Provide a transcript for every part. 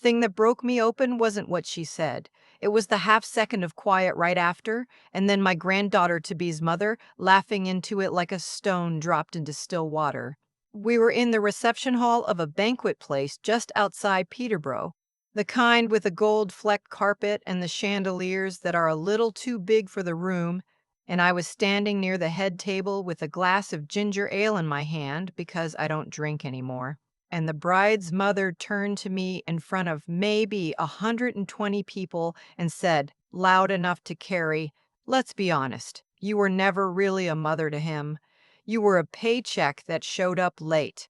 Thing that broke me open wasn't what she said. It was the half second of quiet right after, and then my granddaughter to be's mother laughing into it like a stone dropped into still water. We were in the reception hall of a banquet place just outside Peterborough, the kind with a gold flecked carpet and the chandeliers that are a little too big for the room, and I was standing near the head table with a glass of ginger ale in my hand because I don't drink anymore. And the bride's mother turned to me in front of maybe 120 people and said, loud enough to carry, "Let's be honest, you were never really a mother to him. You were a paycheck that showed up late."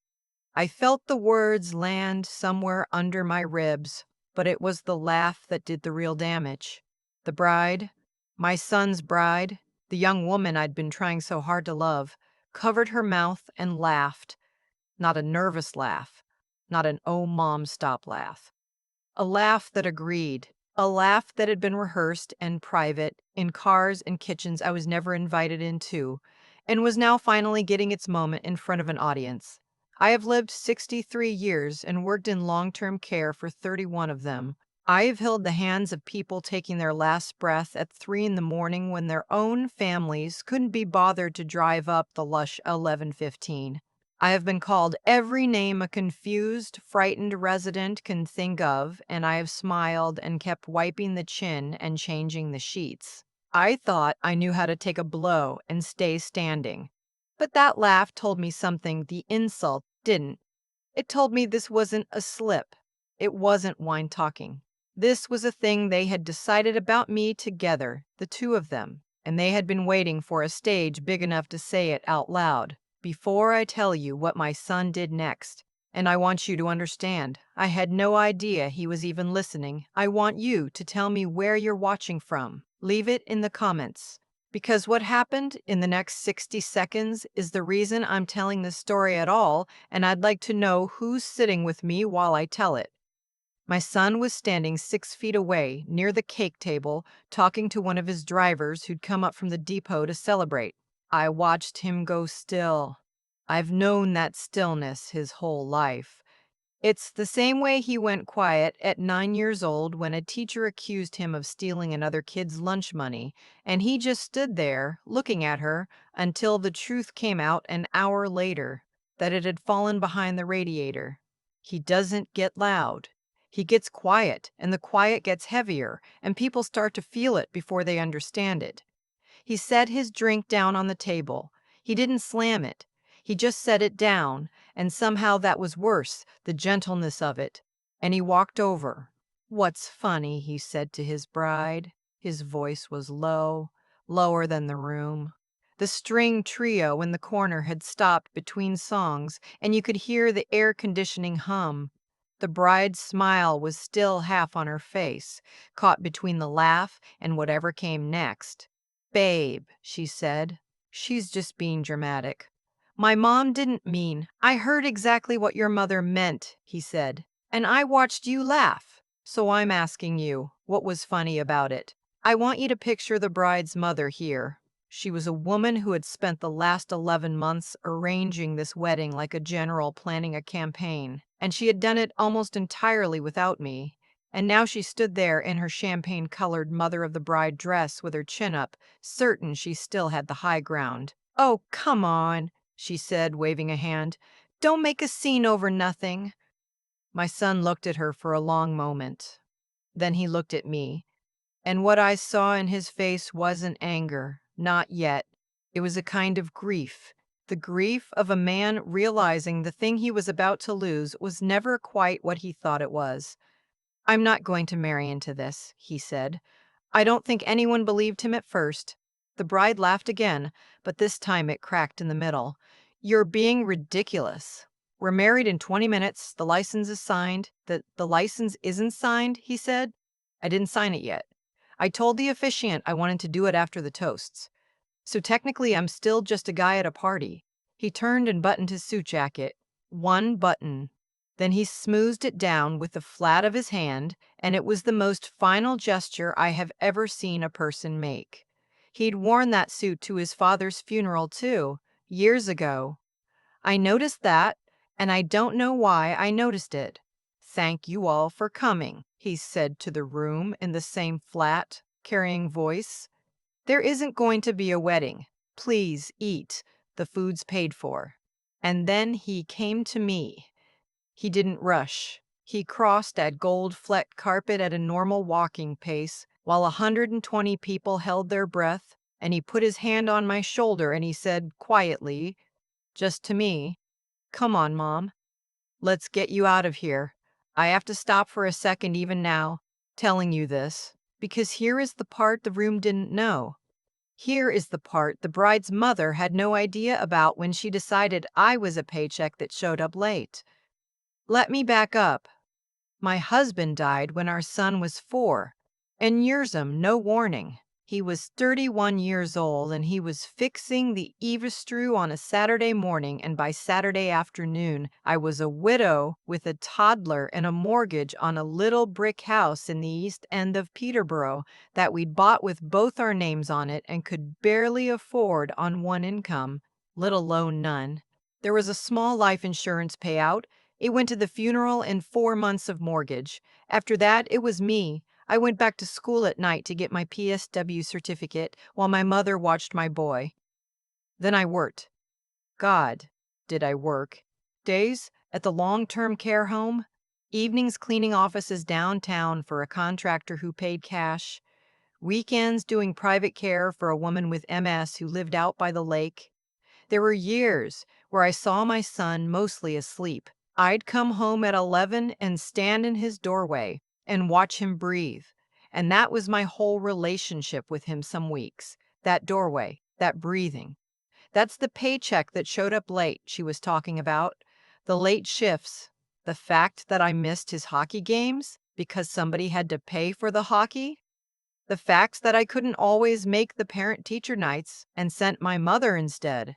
I felt the words land somewhere under my ribs, but it was the laugh that did the real damage. The bride, my son's bride, the young woman I'd been trying so hard to love, covered her mouth and laughed. Not a nervous laugh, not an "oh, mom, stop" laugh. A laugh that agreed, a laugh that had been rehearsed and private in cars and kitchens I was never invited into, and was now finally getting its moment in front of an audience. I have lived 63 years and worked in long-term care for 31 of them. I have held the hands of people taking their last breath at 3 in the morning when their own families couldn't be bothered to drive up the lush 11:15. I have been called every name a confused, frightened resident can think of, and I have smiled and kept wiping the chin and changing the sheets. I thought I knew how to take a blow and stay standing. But that laugh told me something the insult didn't. It told me this wasn't a slip. It wasn't wine talking. This was a thing they had decided about me together, the two of them, and they had been waiting for a stage big enough to say it out loud. Before I tell you what my son did next, and I want you to understand, I had no idea he was even listening. I want you to tell me where you're watching from. Leave it in the comments. Because what happened in the next 60 seconds is the reason I'm telling this story at all, and I'd like to know who's sitting with me while I tell it. My son was standing 6 feet away near the cake table, talking to one of his drivers who'd come up from the depot to celebrate. I watched him go still. I've known that stillness his whole life. It's the same way he went quiet at 9 years old when a teacher accused him of stealing another kid's lunch money, and he just stood there, looking at her, until the truth came out an hour later, that it had fallen behind the radiator. He doesn't get loud. He gets quiet, and the quiet gets heavier, and people start to feel it before they understand it. He set his drink down on the table. He didn't slam it. He just set it down, and somehow that was worse, the gentleness of it. And he walked over. "What's funny," he said to his bride. His voice was low, lower than the room. The string trio in the corner had stopped between songs, and you could hear the air conditioning hum. The bride's smile was still half on her face, caught between the laugh and whatever came next. "Babe," she said. "She's just being dramatic." "My mom didn't mean—" "I heard exactly what your mother meant," he said. "And I watched you laugh. So I'm asking you, what was funny about it?" I want you to picture the bride's mother here. She was a woman who had spent the last 11 months arranging this wedding like a general planning a campaign, and she had done it almost entirely without me. And now she stood there in her champagne-colored mother of the bride dress with her chin up, certain she still had the high ground. "Oh, come on," she said, waving a hand. "Don't make a scene over nothing." My son looked at her for a long moment. Then he looked at me, and what I saw in his face wasn't anger, not yet. It was a kind of grief, the grief of a man realizing the thing he was about to lose was never quite what he thought it was. "I'm not going to marry into this," he said. I don't think anyone believed him at first. The bride laughed again, but this time it cracked in the middle. "You're being ridiculous. We're married in 20 minutes. The license is signed." The license isn't signed," he said. "I didn't sign it yet. I told the officiant I wanted to do it after the toasts. So technically I'm still just a guy at a party." He turned and buttoned his suit jacket. One button. Then he smoothed it down with the flat of his hand, and it was the most final gesture I have ever seen a person make. He'd worn that suit to his father's funeral, too, years ago. I noticed that, and I don't know why I noticed it. "Thank you all for coming," he said to the room in the same flat, carrying voice. "There isn't going to be a wedding. Please eat. The food's paid for." And then he came to me. He didn't rush. He crossed that gold-flecked carpet at a normal walking pace while 120 people held their breath, and he put his hand on my shoulder and he said quietly, just to me, "Come on, Mom. Let's get you out of here. I have to stop for a second even now, telling you this, because here is the part the room didn't know. Here is the part the bride's mother had no idea about when she decided I was a paycheck that showed up late. Let me back up. My husband died when our son was 4, and Yearsum, no warning. He was 31 years old, and he was fixing the Evastrew on a Saturday morning, and by Saturday afternoon, I was a widow with a toddler and a mortgage on a little brick house in the east end of Peterborough that we'd bought with both our names on it and could barely afford on one income, let alone none. There was a small life insurance payout. It went to the funeral and 4 months of mortgage. After that, it was me. I went back to school at night to get my PSW certificate while my mother watched my boy. Then I worked. God, did I work. Days at the long-term care home, evenings cleaning offices downtown for a contractor who paid cash, weekends doing private care for a woman with MS who lived out by the lake. There were years where I saw my son mostly asleep. I'd come home at 11 and stand in his doorway and watch him breathe. And that was my whole relationship with him some weeks. That doorway, that breathing. That's the paycheck that showed up late she was talking about. The late shifts. The fact that I missed his hockey games because somebody had to pay for the hockey. The fact that I couldn't always make the parent-teacher nights and sent my mother instead.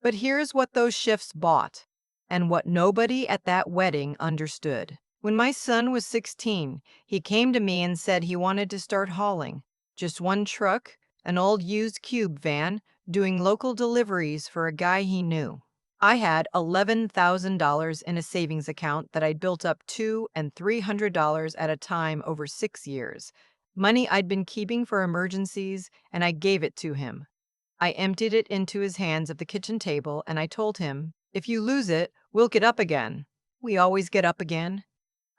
But here's what those shifts bought, and what nobody at that wedding understood. When my son was 16, he came to me and said he wanted to start hauling. Just one truck, an old used cube van, doing local deliveries for a guy he knew. I had $11,000 in a savings account that I'd built up $200 and $300 at a time over 6 years. Money I'd been keeping for emergencies, and I gave it to him. I emptied it into his hands at the kitchen table, and I told him, "If you lose it, we'll get up again. We always get up again."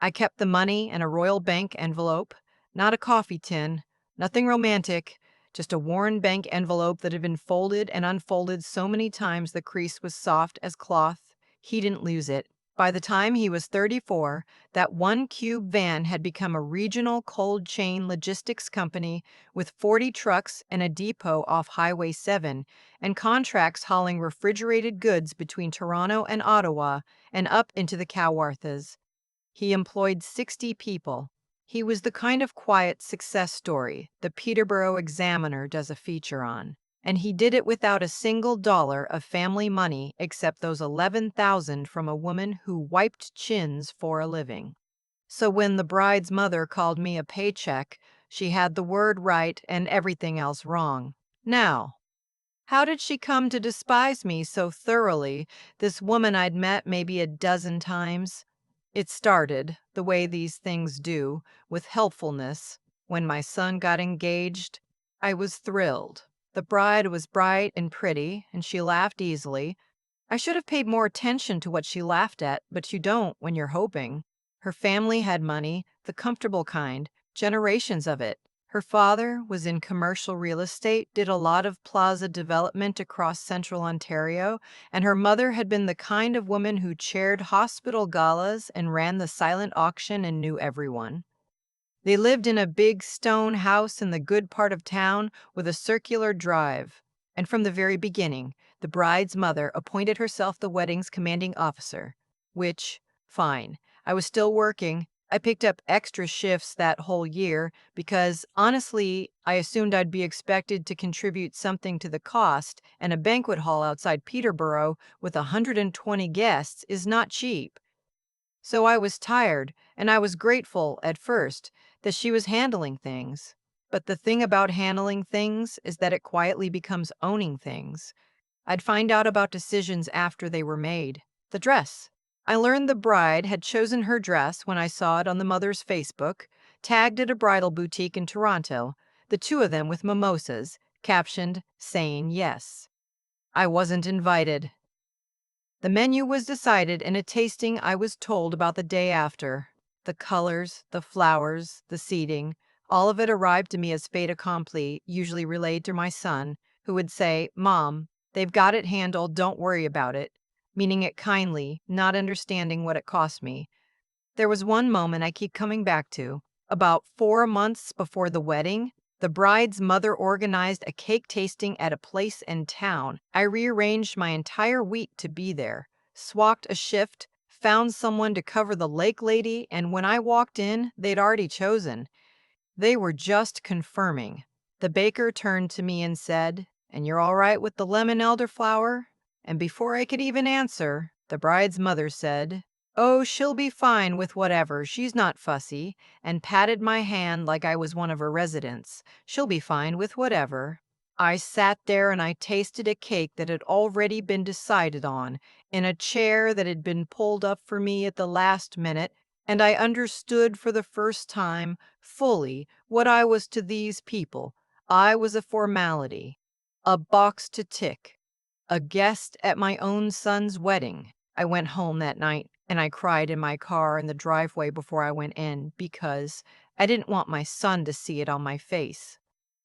I kept the money in a Royal Bank envelope, not a coffee tin, nothing romantic, just a worn bank envelope that had been folded and unfolded so many times the crease was soft as cloth. He didn't lose it. By the time he was 34, that one cube van had become a regional cold chain logistics company with 40 trucks and a depot off Highway 7 and contracts hauling refrigerated goods between Toronto and Ottawa and up into the Kawarthas. He employed 60 people. He was the kind of quiet success story the Peterborough Examiner does a feature on. And he did it without a single dollar of family money except those 11,000 from a woman who wiped chins for a living. So when the bride's mother called me a paycheck, she had the word right and everything else wrong. Now, how did she come to despise me so thoroughly, this woman I'd met maybe a dozen times? It started, the way these things do, with helpfulness. When my son got engaged, I was thrilled. The bride was bright and pretty, and she laughed easily. I should have paid more attention to what she laughed at, but you don't when you're hoping. Her family had money, the comfortable kind, generations of it. Her father was in commercial real estate, did a lot of plaza development across central Ontario, and her mother had been the kind of woman who chaired hospital galas and ran the silent auction and knew everyone. They lived in a big stone house in the good part of town with a circular drive. And from the very beginning, the bride's mother appointed herself the wedding's commanding officer. Which, fine. I was still working. I picked up extra shifts that whole year because, honestly, I assumed I'd be expected to contribute something to the cost, and a banquet hall outside Peterborough with 120 guests is not cheap. So I was tired, and I was grateful, at first, that she was handling things. But the thing about handling things is that it quietly becomes owning things. I'd find out about decisions after they were made. The dress. I learned the bride had chosen her dress when I saw it on the mother's Facebook, tagged at a bridal boutique in Toronto, the two of them with mimosas, captioned, saying yes. I wasn't invited. The menu was decided in a tasting I was told about the day after. The colors, the flowers, the seating, all of it arrived to me as fait accompli, usually relayed to my son, who would say, "Mom, they've got it handled, don't worry about it," meaning it kindly, not understanding what it cost me. There was one moment I keep coming back to. About 4 months before the wedding, the bride's mother organized a cake tasting at a place in town. I rearranged my entire week to be there, swapped a shift, found someone to cover the lake lady, and when I walked in, they'd already chosen. They were just confirming. The baker turned to me and said, "And you're all right with the lemon elderflower?" And before I could even answer, the bride's mother said, "Oh, she'll be fine with whatever. She's not fussy," and patted my hand like I was one of her residents. "She'll be fine with whatever." I sat there and I tasted a cake that had already been decided on, in a chair that had been pulled up for me at the last minute, and I understood for the first time fully what I was to these people. I was a formality, a box to tick, a guest at my own son's wedding. I went home that night and I cried in my car in the driveway before I went in because I didn't want my son to see it on my face.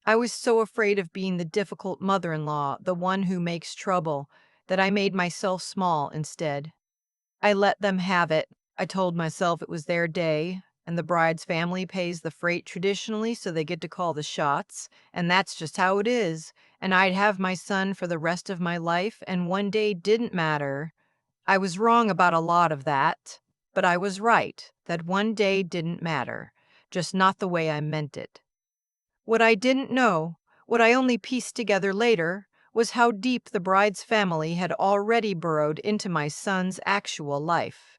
I was so afraid of being the difficult mother-in-law, the one who makes trouble, that I made myself small instead. I let them have it. I told myself it was their day, and the bride's family pays the freight traditionally, so they get to call the shots, and that's just how it is. And I'd have my son for the rest of my life, and one day didn't matter. I was wrong about a lot of that, but I was right that one day didn't matter, just not the way I meant it. What I didn't know, what I only pieced together later, was how deep the bride's family had already burrowed into my son's actual life.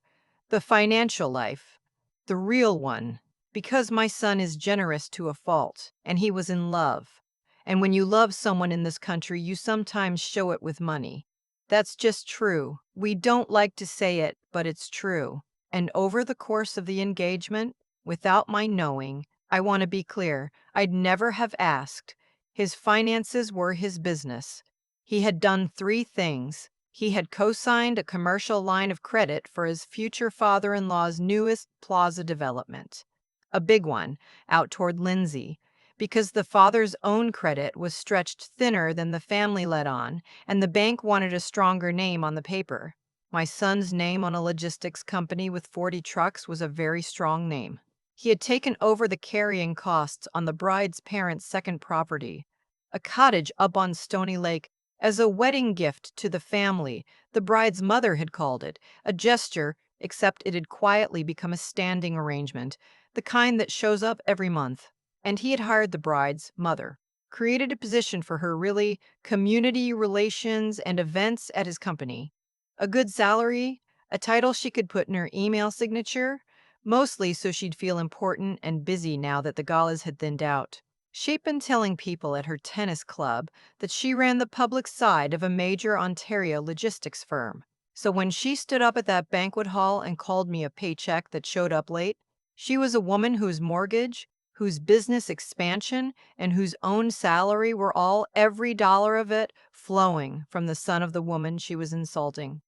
The financial life. The real one. Because my son is generous to a fault, and he was in love. And when you love someone in this country, you sometimes show it with money. That's just true. We don't like to say it, but it's true. And over the course of the engagement, without my knowing, I want to be clear, I'd never have asked. His finances were his business. He had done three things. He had co-signed a commercial line of credit for his future father-in-law's newest plaza development. A big one, out toward Lindsay, because the father's own credit was stretched thinner than the family let on, and the bank wanted a stronger name on the paper. My son's name on a logistics company with 40 trucks was a very strong name. He had taken over the carrying costs on the bride's parents' second property, a cottage up on Stony Lake, as a wedding gift to the family. The bride's mother had called it, a gesture, except it had quietly become a standing arrangement, the kind that shows up every month. And he had hired the bride's mother, created a position for her, really, community relations and events at his company. A good salary, a title she could put in her email signature, mostly so she'd feel important and busy now that the galas had thinned out. She'd been telling people at her tennis club that she ran the public side of a major Ontario logistics firm. So when she stood up at that banquet hall and called me a paycheck that showed up late, she was a woman whose mortgage, whose business expansion, and whose own salary were all, every dollar of it, flowing from the son of the woman she was insulting.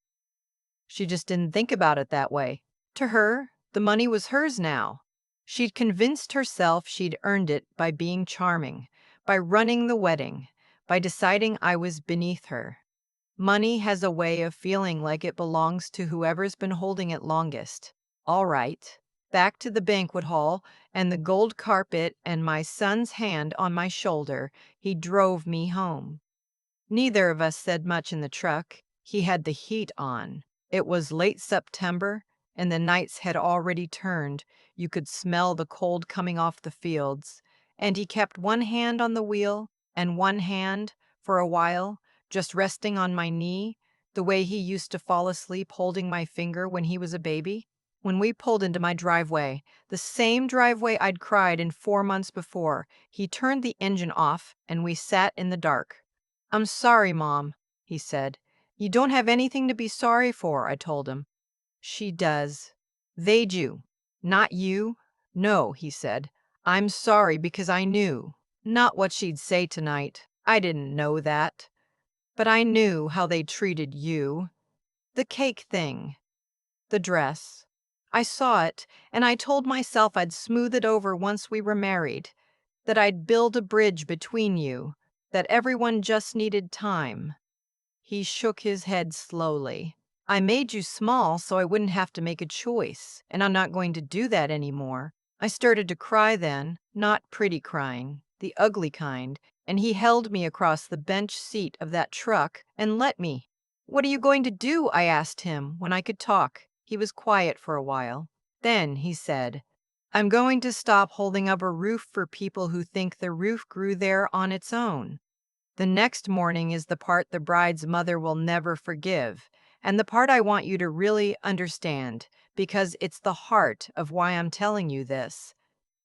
She just didn't think about it that way. To her, the money was hers now. She'd convinced herself she'd earned it by being charming, by running the wedding, by deciding I was beneath her. Money has a way of feeling like it belongs to whoever's been holding it longest. All right, back to the banquet hall and the gold carpet and my son's hand on my shoulder, he drove me home. Neither of us said much in the truck. He had the heat on. It was late September, and the nights had already turned. You could smell the cold coming off the fields. And he kept one hand on the wheel and one hand, for a while, just resting on my knee, the way he used to fall asleep holding my finger when he was a baby. When we pulled into my driveway, the same driveway I'd cried in 4 months before, he turned the engine off and we sat in the dark. "I'm sorry, Mom," he said. "You don't have anything to be sorry for," I told him. She does. They do. Not you. No, he said. I'm sorry because I knew. Not what she'd say tonight. I didn't know that. But I knew how they treated you. The cake thing. The dress. I saw it, and I told myself I'd smooth it over once we were married, that I'd build a bridge between you, that everyone just needed time. He shook his head slowly. I made you small so I wouldn't have to make a choice, and I'm not going to do that anymore. I started to cry then, not pretty crying, the ugly kind, and he held me across the bench seat of that truck and let me. What are you going to do? I asked him when I could talk. He was quiet for a while. Then he said, I'm going to stop holding up a roof for people who think the roof grew there on its own. The next morning is the part the bride's mother will never forgive, and the part I want you to really understand, because it's the heart of why I'm telling you this.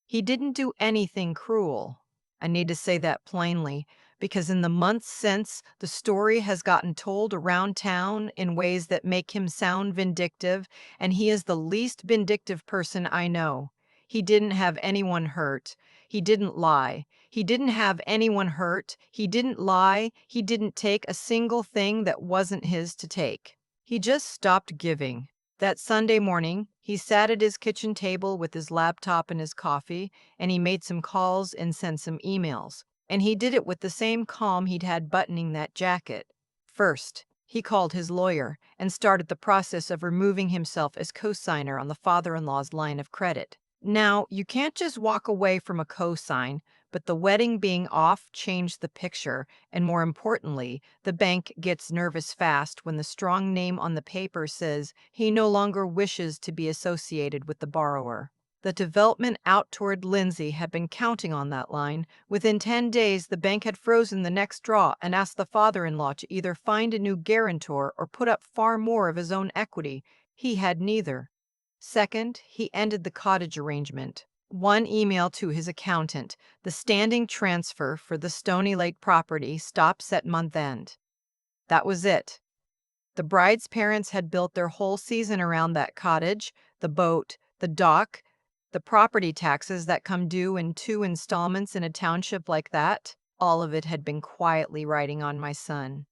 He didn't do anything cruel. I need to say that plainly, because in the months since, the story has gotten told around town in ways that make him sound vindictive, and he is the least vindictive person I know. He didn't have anyone hurt. He didn't lie. He didn't have anyone hurt. He didn't lie. He didn't take a single thing that wasn't his to take. He just stopped giving. That Sunday morning, he sat at his kitchen table with his laptop and his coffee, and he made some calls and sent some emails. And he did it with the same calm he'd had buttoning that jacket. First, he called his lawyer and started the process of removing himself as co-signer on the father-in-law's line of credit. Now, you can't just walk away from a co-sign, but the wedding being off changed the picture, and more importantly, the bank gets nervous fast when the strong name on the paper says he no longer wishes to be associated with the borrower. The development out toward Lindsay had been counting on that line. Within 10 days, the bank had frozen the next draw and asked the father-in-law to either find a new guarantor or put up far more of his own equity. He had neither. Second, he ended the cottage arrangement. One email to his accountant, the standing transfer for the Stony Lake property stops at month end. That was it. The bride's parents had built their whole season around that cottage, the boat, the dock, the property taxes that come due in 2 installments in a township like that. All of it had been quietly riding on my son.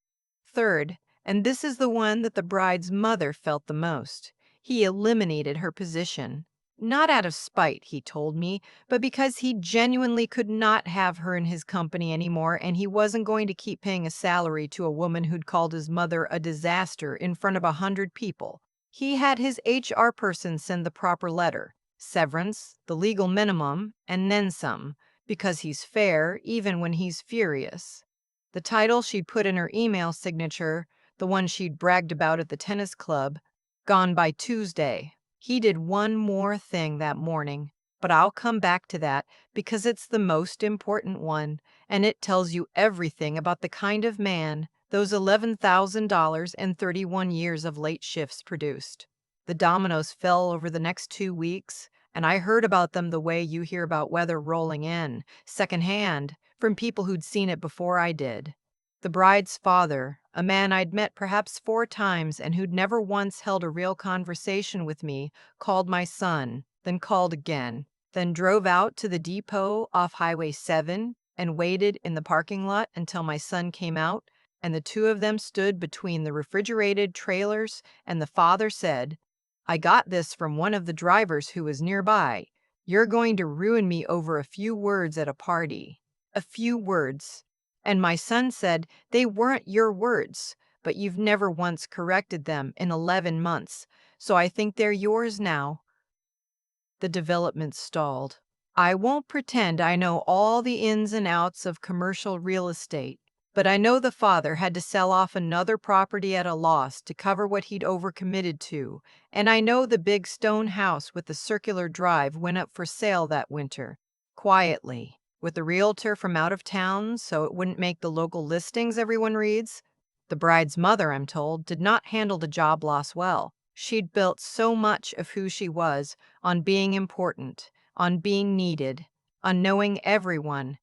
Third, and this is the one that the bride's mother felt the most, he eliminated her position. Not out of spite, he told me, but because he genuinely could not have her in his company anymore, and he wasn't going to keep paying a salary to a woman who'd called his mother a disaster in front of 100 people. He had his HR person send the proper letter, severance, the legal minimum, and then some, because he's fair even when he's furious. The title she'd put in her email signature, the one she'd bragged about at the tennis club, gone by Tuesday. He did one more thing that morning, but I'll come back to that because it's the most important one, and it tells you everything about the kind of man those $11,000 and 31 years of late shifts produced. The dominoes fell over the next 2 weeks, and I heard about them the way you hear about weather rolling in, secondhand, from people who'd seen it before I did. The bride's father, a man I'd met perhaps 4 times and who'd never once held a real conversation with me, called my son, then called again, then drove out to the depot off Highway 7 and waited in the parking lot until my son came out, and the two of them stood between the refrigerated trailers, and the father said, I got this from one of the drivers who was nearby. You're going to ruin me over a few words at a party. A few words. And my son said, they weren't your words, but you've never once corrected them in 11 months, so I think they're yours now. The development stalled. I won't pretend I know all the ins and outs of commercial real estate, but I know the father had to sell off another property at a loss to cover what he'd overcommitted to, and I know the big stone house with the circular drive went up for sale that winter, quietly, with a realtor from out of town so it wouldn't make the local listings everyone reads. The bride's mother, I'm told, did not handle the job loss well. She'd built so much of who she was on being important, on being needed, on knowing everyone.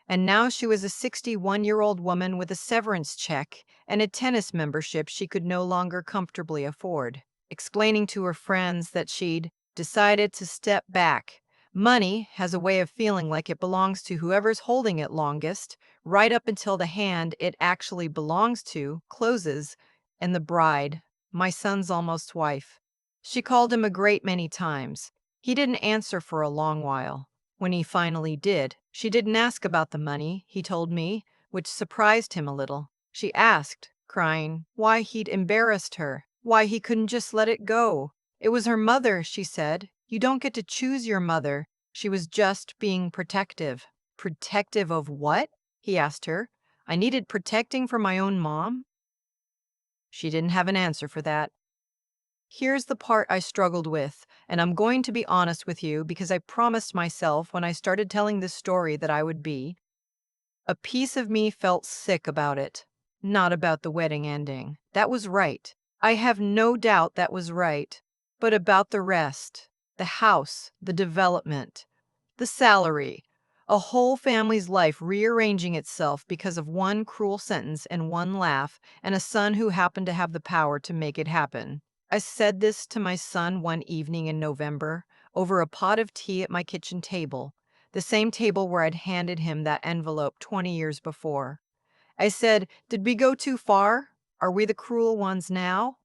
And now she was a 61-year-old woman with a severance check and a tennis membership she could no longer comfortably afford. explaining to her friends that she'd decided to step back. Money has a way of feeling like it belongs to whoever's holding it longest, right up until the hand it actually belongs to closes, and the bride, my son's almost wife. She called him a great many times. He didn't answer for a long while. When he finally did, she didn't ask about the money, he told me, which surprised him a little. She asked, crying, why he'd embarrassed her, why he couldn't just let it go. It was her mother, she said. You don't get to choose your mother. She was just being protective. Protective of what? He asked her. I needed protecting from my own mom? She didn't have an answer for that. Here's the part I struggled with, and I'm going to be honest with you because I promised myself when I started telling this story that I would be. A piece of me felt sick about it, not about the wedding ending. That was right. I have no doubt that was right. But about the rest, the house, the development, the salary, a whole family's life rearranging itself because of one cruel sentence and one laugh, and a son who happened to have the power to make it happen. I said this to my son one evening in November over a pot of tea at my kitchen table, the same table where I'd handed him that envelope 20 years before. I said, did we go too far? Are we the cruel ones now?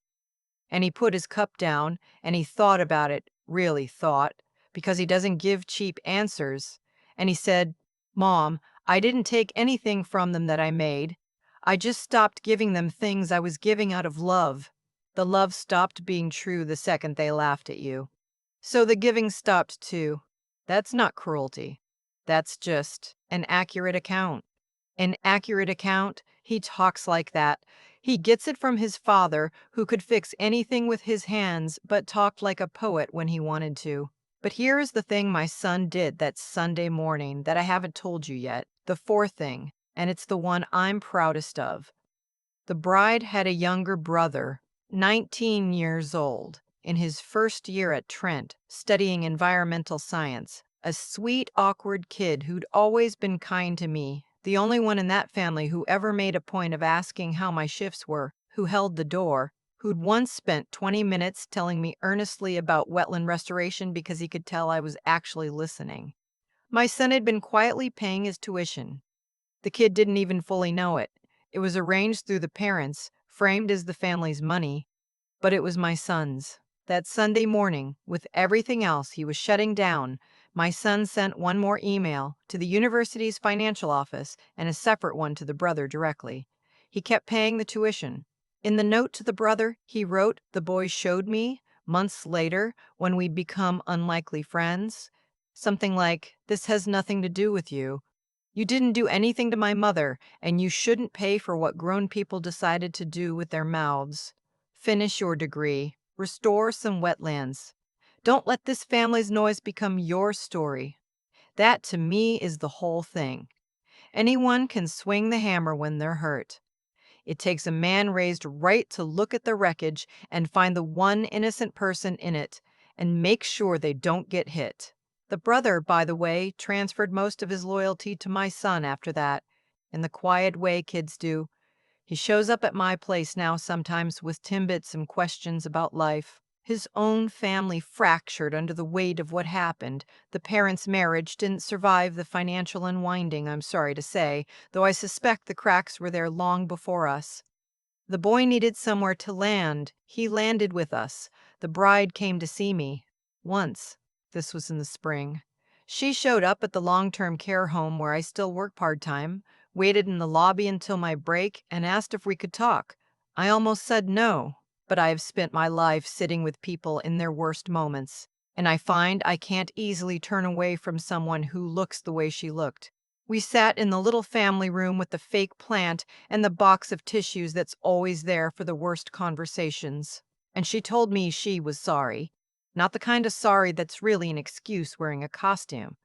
And he put his cup down and he thought about it, really thought, because he doesn't give cheap answers. And he said, Mom, I didn't take anything from them that I made. I just stopped giving them things I was giving out of love. The love stopped being true the second they laughed at you. So the giving stopped too. That's not cruelty. That's just an accurate account. An accurate account? He talks like that. He gets it from his father, who could fix anything with his hands but talked like a poet when he wanted to. But here is the thing my son did that Sunday morning that I haven't told you yet, the fourth thing, and it's the one I'm proudest of. The bride had a younger brother, 19 years old, in his first year at Trent, studying environmental science. A sweet, awkward kid who'd always been kind to me, the only one in that family who ever made a point of asking how my shifts were, who held the door, who'd once spent 20 minutes telling me earnestly about wetland restoration because he could tell I was actually listening. My son had been quietly paying his tuition. The kid didn't even fully know it. It was arranged through the parents, framed as the family's money, but it was my son's. That Sunday morning, with everything else he was shutting down, my son sent one more email to the university's financial office and a separate one to the brother directly. He kept paying the tuition. In the note to the brother, he wrote, the boy showed me, months later, when we'd become unlikely friends, something like, this has nothing to do with you. You didn't do anything to my mother, and you shouldn't pay for what grown people decided to do with their mouths. Finish your degree. Restore some wetlands. Don't let this family's noise become your story. That, to me, is the whole thing. Anyone can swing the hammer when they're hurt. It takes a man raised right to look at the wreckage and find the one innocent person in it and make sure they don't get hit. The brother, by the way, transferred most of his loyalty to my son after that, in the quiet way kids do. He shows up at my place now sometimes with timbits and questions about life. His own family fractured under the weight of what happened. The parents' marriage didn't survive the financial unwinding, I'm sorry to say, though I suspect the cracks were there long before us. The boy needed somewhere to land. He landed with us. The bride came to see me. Once. This was in the spring. She showed up at the long-term care home where I still work part-time, waited in the lobby until my break, and asked if we could talk. I almost said no, but I have spent my life sitting with people in their worst moments, and I find I can't easily turn away from someone who looks the way she looked. We sat in the little family room with the fake plant and the box of tissues that's always there for the worst conversations. And she told me she was sorry. Not the kind of sorry that's really an excuse wearing a costume.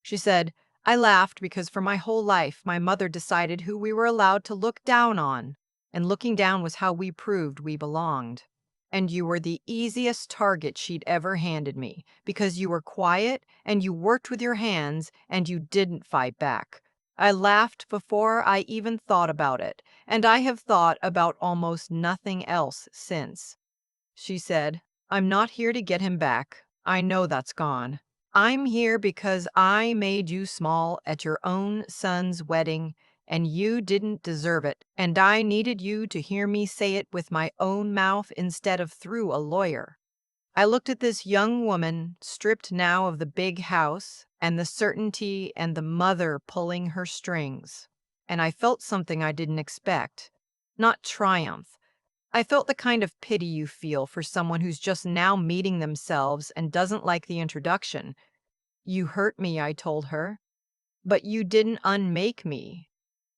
She said, I laughed because for my whole life my mother decided who we were allowed to look down on. And looking down was how we proved we belonged. And you were the easiest target she'd ever handed me because you were quiet and you worked with your hands and you didn't fight back. I laughed before I even thought about it, and I have thought about almost nothing else since. She said, I'm not here to get him back. I know that's gone. I'm here because I made you small at your own son's wedding, and you didn't deserve it, and I needed you to hear me say it with my own mouth instead of through a lawyer. I looked at this young woman, stripped now of the big house and the certainty and the mother pulling her strings, and I felt something I didn't expect. Not triumph. I felt the kind of pity you feel for someone who's just now meeting themselves and doesn't like the introduction. You hurt me, I told her, but you didn't unmake me.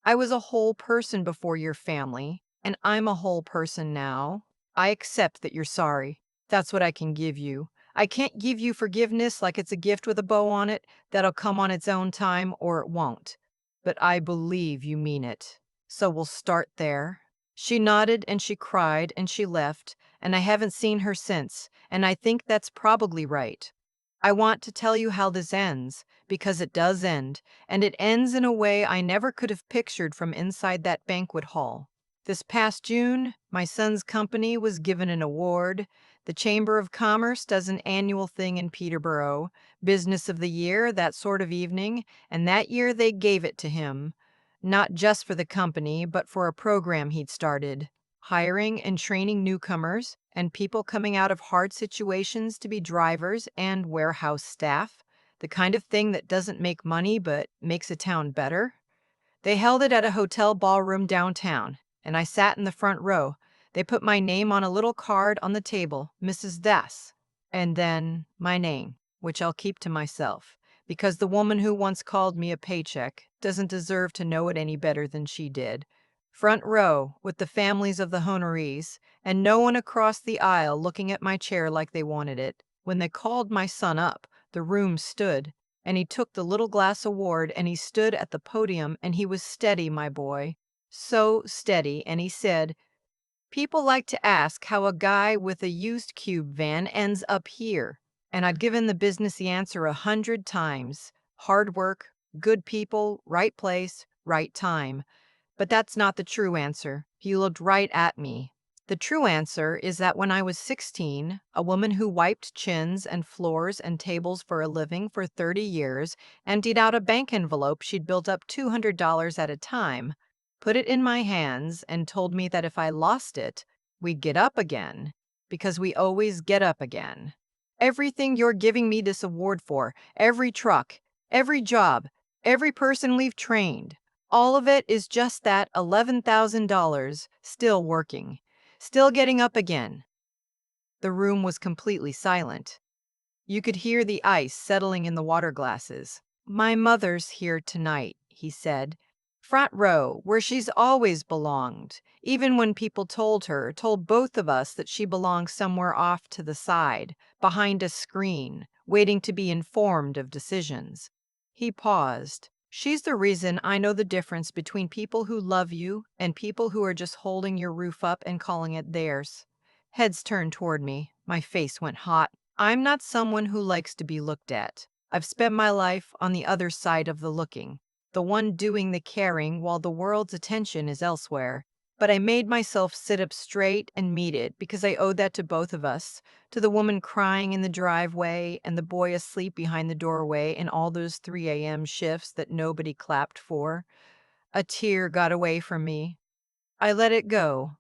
I was a whole person before your family, and I'm a whole person now. I accept that you're sorry. That's what I can give you. I can't give you forgiveness like it's a gift with a bow on it that'll come on its own time or it won't. But I believe you mean it. So we'll start there. She nodded and she cried and she left, and I haven't seen her since, and I think that's probably right. I want to tell you how this ends, because it does end, and it ends in a way I never could have pictured from inside that banquet hall. This past June, my son's company was given an award. The Chamber of Commerce does an annual thing in Peterborough, Business of the Year, that sort of evening, and that year they gave it to him. Not just for the company, but for a program he'd started, hiring and training newcomers and people coming out of hard situations to be drivers and warehouse staff, the kind of thing that doesn't make money but makes a town better. They held it at a hotel ballroom downtown, and I sat in the front row. They put my name on a little card on the table, Mrs. Das, and then my name, which I'll keep to myself, because the woman who once called me a paycheck doesn't deserve to know it any better than she did. Front row, with the families of the honorees, and no one across the aisle looking at my chair like they wanted it. When they called my son up, the room stood, and he took the little glass award and he stood at the podium and he was steady, my boy. So steady, and he said, "People like to ask how a guy with a used cube van ends up here." And I've given the businessy answer 100 times. Hard work, good people, right place, right time. But that's not the true answer. He looked right at me. The true answer is that when I was 16, a woman who wiped chins and floors and tables for a living for 30 years emptied out a bank envelope she'd built up $200 at a time, put it in my hands, and told me that if I lost it, we'd get up again, because we always get up again. Everything you're giving me this award for, every truck, every job, every person we've trained, all of it is just that $11,000 still working, still getting up again. The room was completely silent. You could hear the ice settling in the water glasses. "My mother's here tonight," he said. "Front row, where she's always belonged, even when people told both of us that she belonged somewhere off to the side, behind a screen, waiting to be informed of decisions." He paused. "She's the reason I know the difference between people who love you and people who are just holding your roof up and calling it theirs." Heads turned toward me. My face went hot. I'm not someone who likes to be looked at. I've spent my life on the other side of the looking, the one doing the caring while the world's attention is elsewhere. But I made myself sit up straight and meet it because I owed that to both of us, to the woman crying in the driveway and the boy asleep behind the doorway in all those 3 a.m. shifts that nobody clapped for. A tear got away from me. I let it go.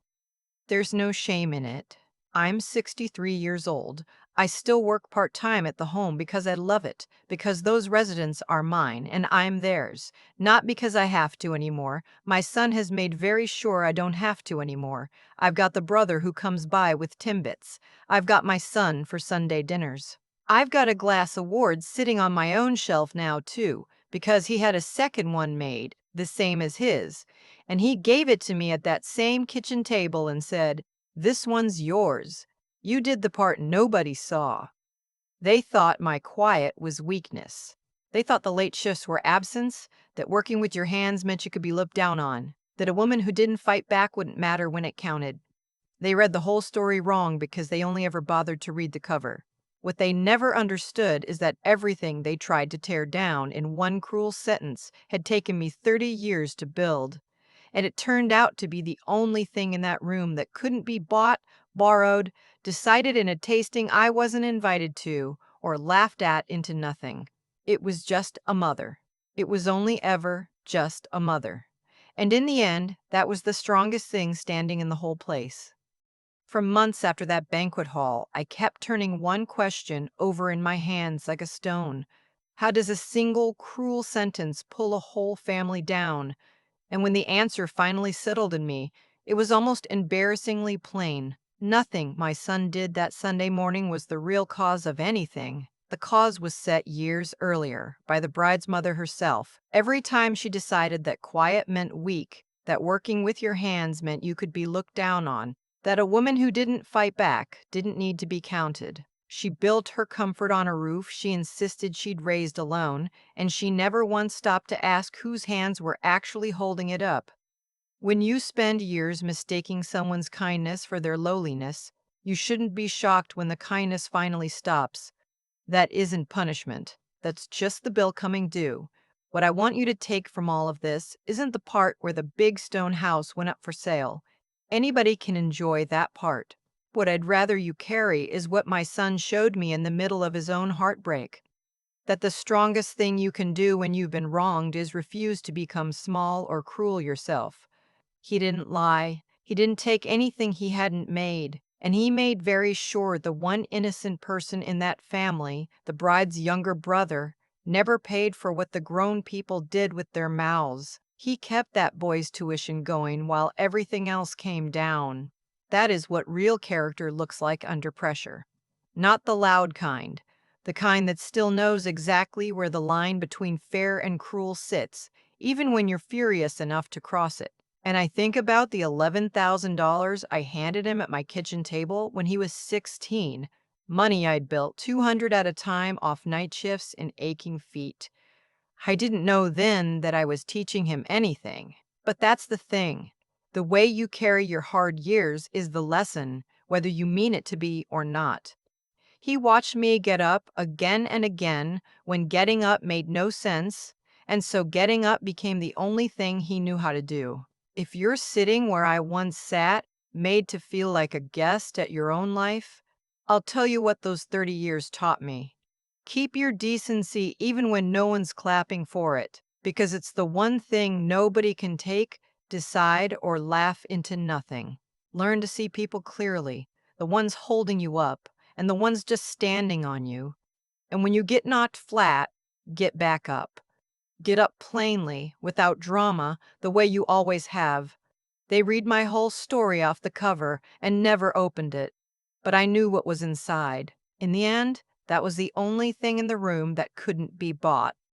There's no shame in it. I'm 63 years old. I still work part-time at the home because I love it, because those residents are mine and I'm theirs, not because I have to anymore. My son has made very sure I don't have to anymore. I've got the brother who comes by with Timbits. I've got my son for Sunday dinners. I've got a glass award sitting on my own shelf now, too, because he had a second one made, the same as his. And he gave it to me at that same kitchen table and said, "This one's yours. You did the part nobody saw." They thought my quiet was weakness. They thought the late shifts were absence, that working with your hands meant you could be looked down on, that a woman who didn't fight back wouldn't matter when it counted. They read the whole story wrong because they only ever bothered to read the cover. What they never understood is that everything they tried to tear down in one cruel sentence had taken me 30 years to build. And it turned out to be the only thing in that room that couldn't be bought, borrowed, decided in a tasting I wasn't invited to, or laughed at into nothing. It was just a mother. It was only ever just a mother. And in the end, that was the strongest thing standing in the whole place. For months after that banquet hall, I kept turning one question over in my hands like a stone. How does a single cruel sentence pull a whole family down? And when the answer finally settled in me, it was almost embarrassingly plain. Nothing my son did that Sunday morning was the real cause of anything. The cause was set years earlier by the bride's mother herself. Every time she decided that quiet meant weak, that working with your hands meant you could be looked down on, that a woman who didn't fight back didn't need to be counted. She built her comfort on a roof she insisted she'd raised alone, and she never once stopped to ask whose hands were actually holding it up. When you spend years mistaking someone's kindness for their lowliness, you shouldn't be shocked when the kindness finally stops. That isn't punishment. That's just the bill coming due. What I want you to take from all of this isn't the part where the big stone house went up for sale. Anybody can enjoy that part. What I'd rather you carry is what my son showed me in the middle of his own heartbreak. That the strongest thing you can do when you've been wronged is refuse to become small or cruel yourself. He didn't lie. He didn't take anything he hadn't made. And he made very sure the one innocent person in that family, the bride's younger brother, never paid for what the grown people did with their mouths. He kept that boy's tuition going while everything else came down. That is what real character looks like under pressure. Not the loud kind, the kind that still knows exactly where the line between fair and cruel sits, even when you're furious enough to cross it. And I think about the $11,000 I handed him at my kitchen table when he was 16, money I'd built 200 at a time off night shifts and aching feet. I didn't know then that I was teaching him anything. But that's the thing. The way you carry your hard years is the lesson, whether you mean it to be or not. He watched me get up again and again when getting up made no sense, and so getting up became the only thing he knew how to do. If you're sitting where I once sat, made to feel like a guest at your own life, I'll tell you what those 30 years taught me. Keep your decency even when no one's clapping for it, because it's the one thing nobody can take, decide, or laugh into nothing. Learn to see people clearly, the ones holding you up, and the one's just standing on you. And when you get knocked flat, get back up. Get up plainly, without drama, the way you always have. They read my whole story off the cover and never opened it. But I knew what was inside. In the end, that was the only thing in the room that couldn't be bought.